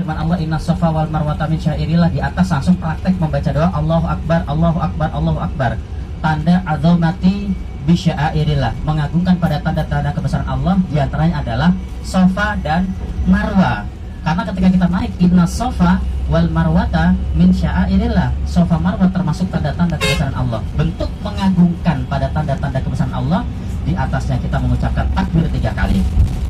firman Allah, inna safa wal marwata min syairillah, di atas langsung praktek membaca doa Allahu Akbar, Allahu Akbar, Allahu Akbar. Tanda azamati bi syairillah, mengagungkan pada tanda-tanda kebesaran Allah, di antaranya adalah safa dan marwa. Karena ketika kita naik inna safa wal marwata min syairillah, safa marwa termasuk tanda-tanda kebesaran Allah. Bentuk mengagungkan pada tanda-tanda kebesaran Allah, di atasnya kita mengucapkan takbir 3 kali.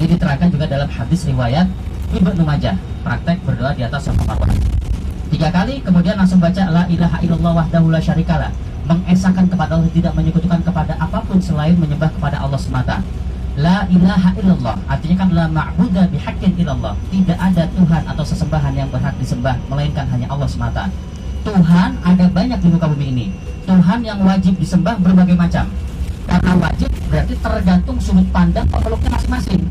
Ini diterangkan juga dalam hadis riwayat Ibnu Majah, praktek berdoa di atas safa marwah 3 kali, kemudian langsung baca la ilaha illallah wahdahu la syarikalah, mengesahkan kepada Allah, tidak menyekutukan kepada apapun selain menyembah kepada Allah semata. La ilaha illallah artinya kan la ma'budah bihaqqin illallah, tidak ada Tuhan atau sesembahan yang berhak disembah melainkan hanya Allah semata. Tuhan ada banyak di muka bumi ini. Tuhan yang wajib disembah berbagai macam. Karena wajib berarti tergantung sudut pandang pemeluknya masing-masing.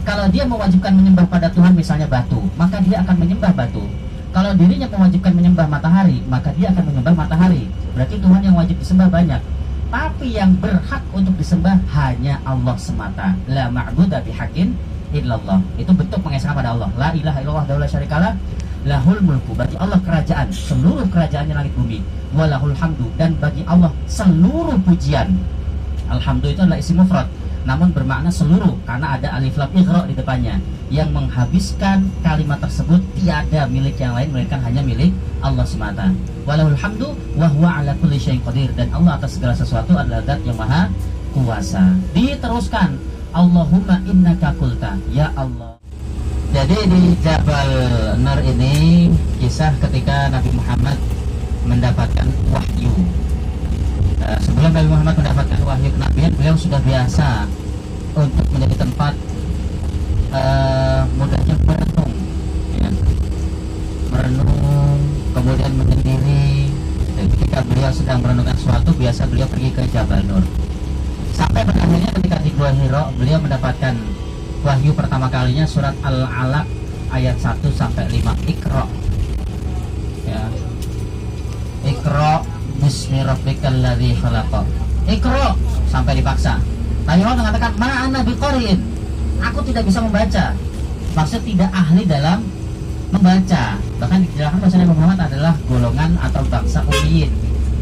Kalau dia mewajibkan menyembah pada Tuhan misalnya batu, maka dia akan menyembah batu. Kalau dirinya mewajibkan menyembah matahari, maka dia akan menyembah matahari. Berarti Tuhan yang wajib disembah banyak, tapi yang berhak untuk disembah hanya Allah semata. La ma'budah bihaqqin illallah, itu bentuk mengesahkan pada Allah. La ilaha illallah wahdahu la syarikalah, lahul mulku, bagi Allah kerajaan, seluruh kerajaannya langit bumi. Walahul hamdu, dan bagi Allah seluruh pujian. Alhamdu itu adalah isim mufrad, namun bermakna seluruh, karena ada alif lam ighra di depannya yang menghabiskan kalimat tersebut. Tiada milik yang lain melainkan hanya milik Allah semata. Walahul hamdu wa huwa ala kulli syai'in qadir, dan Allah atas segala sesuatu adalah zat yang maha kuasa. Diteruskan Allahumma innaka qulta, ya Allah. Jadi di Jabal Nur ini kisah ketika Nabi Muhammad mendapatkan wahyu. Sebelum Nabi Muhammad mendapatkan wahyu kenabian, beliau sudah biasa untuk menjadi tempat mudahnya merenung, ya. Merenung, kemudian menyendiri. Dan ketika beliau sedang merenungkan sesuatu, biasa beliau pergi ke Jabal Nur. Sampai pada akhirnya ketika di Gua Hira, beliau mendapatkan wahyu pertama kalinya surat Al-Alaq ayat 1-5. Iqra, ya. Iqra bismi rabbikal ladzi khalaq. Iqra sampai dipaksa. Nabi Muhammad mengatakan ma'ana biqari'in, aku tidak bisa membaca. Maksud tidak ahli dalam membaca. Bahkan dijelaskan bahwa Nabi Muhammad adalah golongan atau bangsa ummiyin,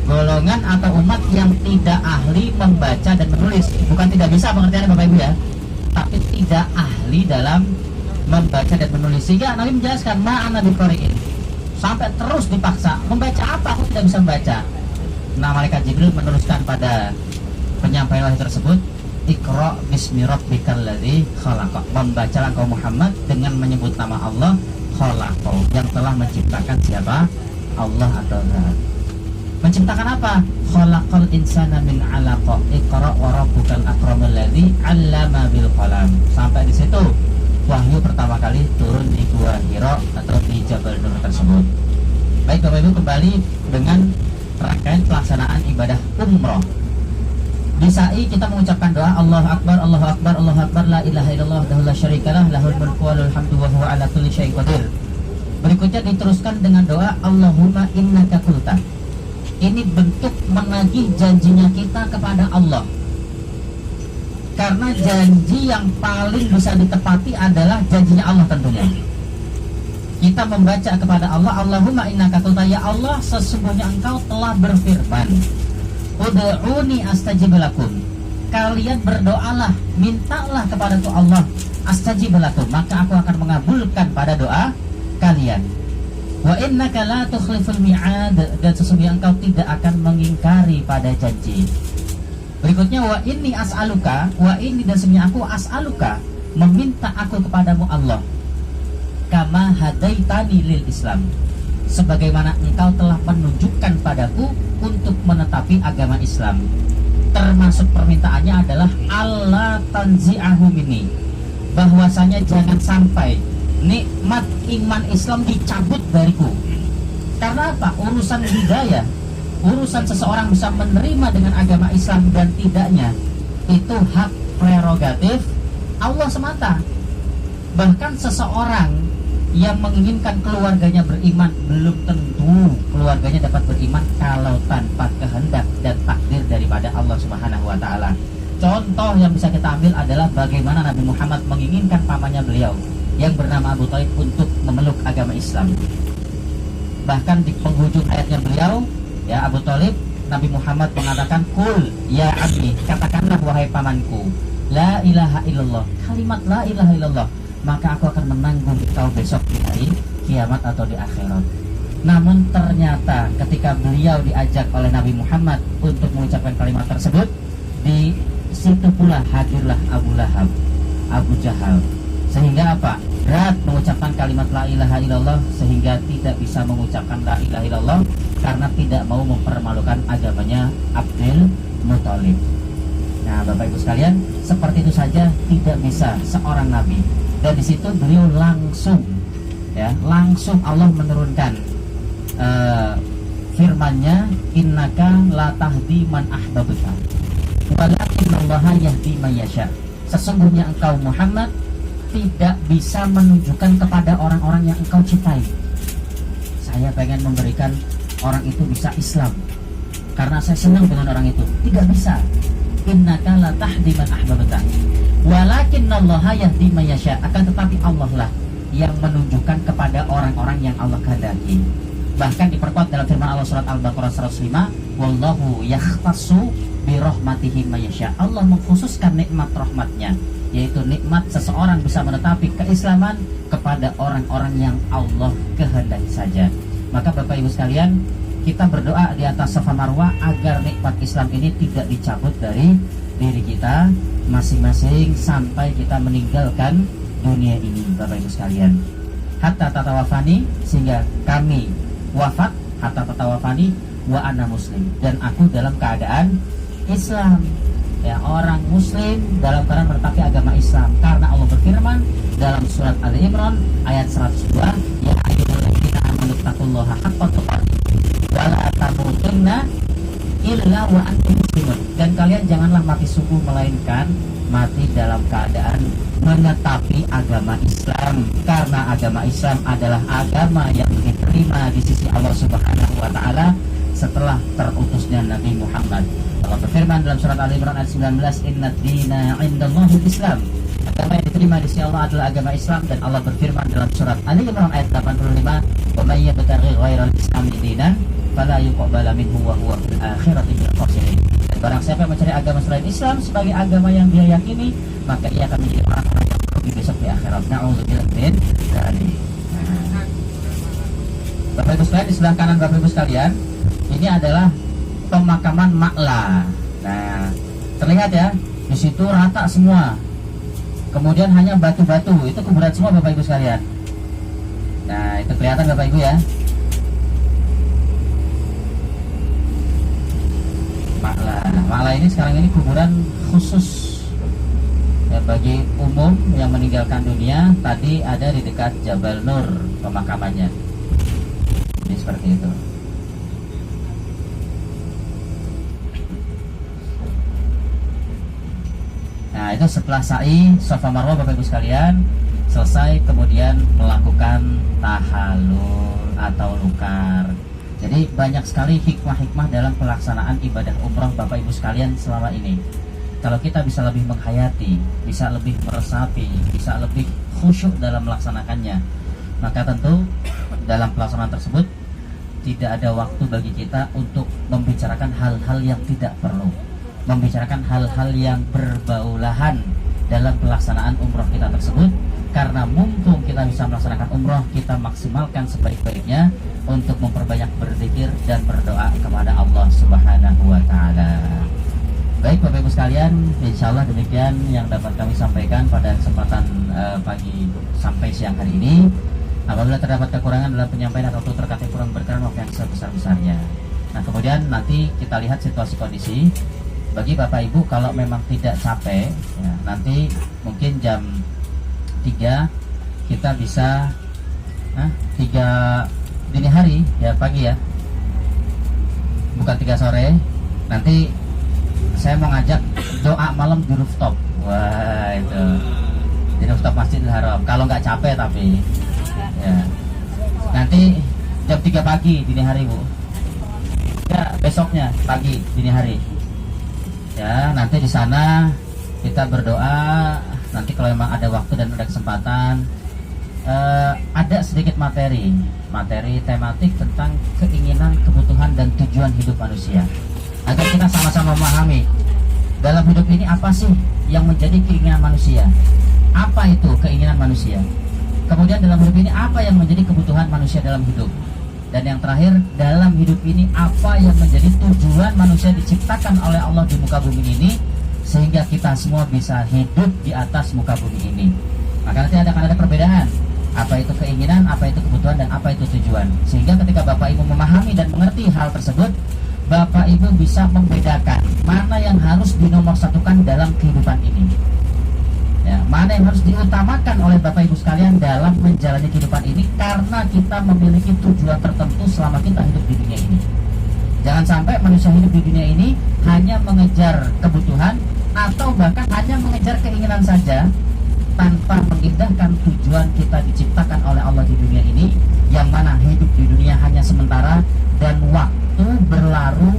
golongan atau umat yang tidak ahli membaca dan menulis. Bukan tidak bisa pengertiannya Bapak Ibu ya, tapi tidak ahli dalam membaca dan menulis. Sehingga Nabi menjelaskan ma'ana biqari'in, sampai terus dipaksa. Membaca apa? Aku tidak bisa membaca. Nah, malaikat Jibril meneruskan pada penyampaian wahyu tersebut, Iqra bismi rabbikal ladzi khalaq. Membacalah engkau Muhammad dengan menyebut nama Allah, khalaq, yang telah menciptakan siapa? Allah atau Zat. Menciptakan apa? Khalaqal insana min 'alaq. Iqra wa rabbukal akramul ladzi 'allama bil qalam. Sampai di situ wahyu pertama kali turun di Gua Hira atau di Jabal Nur tersebut. Baik Bapak Ibu, kembali dengan rangkaian pelaksanaan ibadah umroh. Di sa'i kita mengucapkan doa Allahu Akbar, Allahu Akbar, Allahu Akbar, la ilaha illallah wahdahu la syarikalah, lahul mulku wa lahul hamdu wa huwa ala kulli syai'in qadir. Berikutnya diteruskan dengan doa Allahumma innaka qulta. Ini bentuk menagih janjinya kita kepada Allah. Karena janji yang paling bisa ditepati adalah janjinya Allah tentunya. Kita membaca kepada Allah Allahumma innaka qulta, ya Allah sesungguhnya engkau telah berfirman, ud'uni astajib lakum, kalian berdoalah, mintalah kepadaku Allah, astajib lakum, maka aku akan mengabulkan pada doa kalian. Wa innaka la tukhliful mi'ad, dan sesungguhnya engkau tidak akan mengingkari pada janji. Berikutnya wa inni as'aluka, wa inni, dan sesungguhnya aku as'aluka, meminta aku kepadamu Allah, kama hadaitani lil Islam, sebagaimana engkau telah menunjukkan padaku untuk menetapi agama Islam. Termasuk permintaannya adalah Allah tanzi'ahu minni, bahwasanya jangan sampai nikmat iman Islam dicabut dariku. Karena apa? Urusan hidayah, urusan seseorang bisa menerima dengan agama Islam dan tidaknya, itu hak prerogatif Allah semata. Bahkan seseorang yang menginginkan keluarganya beriman, belum tentu keluarganya dapat beriman kalau tanpa kehendak dan takdir daripada Allah Subhanahu wa Ta'ala. Contoh yang bisa kita ambil adalah bagaimana Nabi Muhammad menginginkan pamannya beliau, yang bernama Abu Thalib untuk memeluk agama Islam. Bahkan di penghujung ayatnya beliau, ya, Abu Thalib, Nabi Muhammad mengatakan, "Qul ya abdi, katakanlah wahai pamanku, la ilaha illallah." Kalimat la ilaha illallah, maka aku akan menanggung kau besok di hari kiamat atau di akhirat. Namun ternyata ketika beliau diajak oleh Nabi Muhammad untuk mengucapkan kalimat tersebut, di situ pula hadirlah Abu Lahab, Abu Jahal. Sehingga apa? Berat mengucapkan kalimat la ilaha illallah, sehingga tidak bisa mengucapkan la ilaha illallah karena tidak mau mempermalukan agamanya Abdul Muthalib. Nah, Bapak Ibu sekalian, seperti itu saja tidak bisa seorang nabi. Dan di situ beliau langsung, ya, langsung Allah menurunkan firman-Nya, innaka la tahdi man ahbabta walakinnallaha yahdi man yasha. Sesungguhnya engkau Muhammad tidak bisa menunjukkan kepada orang-orang yang engkau cintai. Saya pengen memberikan orang itu bisa Islam karena saya senang dengan orang itu. Tidak bisa. Innaka la tahdi man ahbabta walakinnallaha yahdi man yasha. Akan tetapi Allah lah yang menunjukkan kepada orang-orang yang Allah kehendaki. Bahkan diperkuat dalam firman Allah surat Al-Baqarah 105, wallahu yakhtassu bi rahmatihi may yasha. Allah mengkhususkan nikmat rahmatnya, yaitu nikmat seseorang bisa menetapi keislaman kepada orang-orang yang Allah kehendaki saja. Maka Bapak Ibu sekalian, kita berdoa di atas Safa Marwah agar nikmat Islam ini tidak dicabut dari diri kita masing-masing sampai kita meninggalkan dunia ini, Bapak Ibu sekalian. Hatta tatawafani, sehingga kami wafat, hatta tatawafani wa ana muslim, dan aku dalam keadaan Islam, ya, orang muslim dalam keadaan menetapi agama Islam. Karena Allah berfirman dalam surat Ali Imran ayat 102, ya ayyuhalladzina amanu taqullaha haqqa tuqatih wa la tamutunna illa wa antum muslimun. Dan kalian janganlah mati sungguh melainkan mati dalam keadaan menetapi agama Islam, karena agama Islam adalah agama yang diterima di sisi Allah Subhanahu wa taala setelah terutusnya Nabi Muhammad. Allah berfirman dalam surat Ali Imran ayat 19, innad dina indallahil Islam. Agama yang diterima di sisi Allah adalah agama Islam. Dan Allah berfirman dalam surat Ali Imran ayat 85, wa may yabtaghi ghairal islami dinan fala yuqbala minhu wa huwa fil akhirati minal khasirin. Dan barang siapa yang mencari agama selain Islam sebagai agama yang dia yakini, maka ia akan menjadi orang-orang yang merugi besok di akhirat. Na'udzubillah min dzalik. Bapak Ibu sekalian, di sebelah kanan Bapak Ibu sekalian, ini adalah pemakaman Ma'la. Nah, terlihat ya, di situ rata semua. Kemudian hanya batu-batu, itu kuburan semua Bapak Ibu sekalian. Nah, itu kelihatan Bapak Ibu ya. Ma'la. Ma'la ini sekarang ini kuburan khusus ya, bagi umum yang meninggalkan dunia. Tadi ada di dekat Jabal Nur pemakamannya. Jadi seperti itu. Nah, itu setelah sa'i Safa Marwah Bapak Ibu sekalian selesai, kemudian melakukan tahallul atau nukar. Jadi banyak sekali hikmah-hikmah dalam pelaksanaan ibadah umrah Bapak Ibu sekalian selama ini. Kalau kita bisa lebih menghayati, bisa lebih meresapi, bisa lebih khusyuk dalam melaksanakannya, maka tentu dalam pelaksanaan tersebut tidak ada waktu bagi kita untuk membicarakan hal-hal yang tidak perlu, membicarakan hal-hal yang berbau lahan dalam pelaksanaan umroh kita tersebut. Karena mumpung kita bisa melaksanakan umroh, kita maksimalkan sebaik-baiknya untuk memperbanyak berzikir dan berdoa kepada Allah Subhanahu wa taala. Baik Bapak Ibu sekalian, insya Allah demikian yang dapat kami sampaikan pada kesempatan pagi sampai siang hari ini. Apabila terdapat kekurangan dalam penyampaian atau tutur kata kurang berkenan, maaf yang sebesar-besarnya. Nah, kemudian nanti kita lihat situasi kondisi. Bagi Bapak Ibu kalau memang tidak capek ya, nanti mungkin jam 3 kita bisa 3 dini hari ya, pagi ya, bukan 3 sore. Nanti saya mau ngajak doa malam di rooftop. Wah, itu di rooftop Masjidil Haram kalau nggak capek, tapi ya nanti jam 3 pagi dini hari Bu ya, besoknya pagi dini hari ya. Nanti di sana kita berdoa. Nanti kalau memang ada waktu dan ada kesempatan, ada sedikit materi tematik tentang keinginan, kebutuhan, dan tujuan hidup manusia, agar kita sama-sama memahami dalam hidup ini apa sih yang menjadi keinginan manusia, apa itu keinginan manusia, kemudian dalam hidup ini apa yang menjadi kebutuhan manusia dalam hidup, dan yang terakhir, dalam hidup ini apa yang menjadi tujuan manusia diciptakan oleh Allah di muka bumi ini, sehingga kita semua bisa hidup di atas muka bumi ini. Maka nanti akan ada perbedaan, apa itu keinginan, apa itu kebutuhan, dan apa itu tujuan. Sehingga ketika Bapak Ibu memahami dan mengerti hal tersebut, Bapak Ibu bisa membedakan mana yang harus dinomorsatukan dalam kehidupan ini, ya, mana yang harus diutamakan oleh Bapak Ibu sekalian dalam menjalani kehidupan ini, karena kita memiliki tujuan tertentu selama kita hidup di dunia ini. Jangan sampai manusia hidup di dunia ini hanya mengejar kebutuhan atau bahkan hanya mengejar keinginan saja, tanpa mengindahkan tujuan kita diciptakan oleh Allah di dunia ini, yang mana hidup di dunia hanya sementara dan waktu berlalu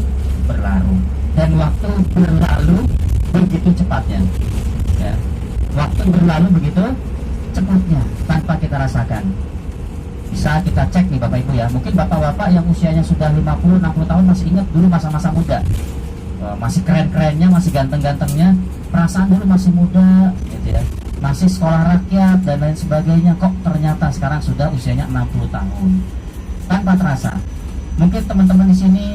dan waktu berlalu begitu cepatnya, ya. Waktu berlalu begitu cepatnya tanpa kita rasakan. Bisa kita cek nih Bapak Ibu ya, mungkin bapak-bapak yang usianya sudah 50-60 tahun masih ingat dulu masa-masa muda, masih keren-kerennya, masih ganteng-gantengnya, perasaan dulu masih muda gitu ya, masih sekolah rakyat dan lain sebagainya. Kok ternyata sekarang sudah usianya 60 tahun tanpa terasa. Mungkin teman-teman di sini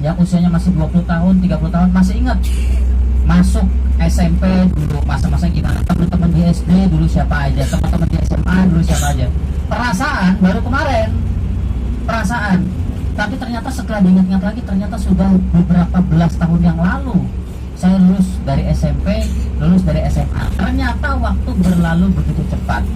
yang usianya masih 20 tahun, 30 tahun masih ingat masuk SMP dulu, masa-masa gimana, teman-teman di SD dulu siapa aja, teman-teman di SMA dulu siapa aja. Perasaan baru kemarin, perasaan, tapi ternyata setelah diingat-ingat lagi, ternyata sudah beberapa belas tahun yang lalu saya lulus dari SMP, lulus dari SMA. Ternyata waktu berlalu begitu cepat.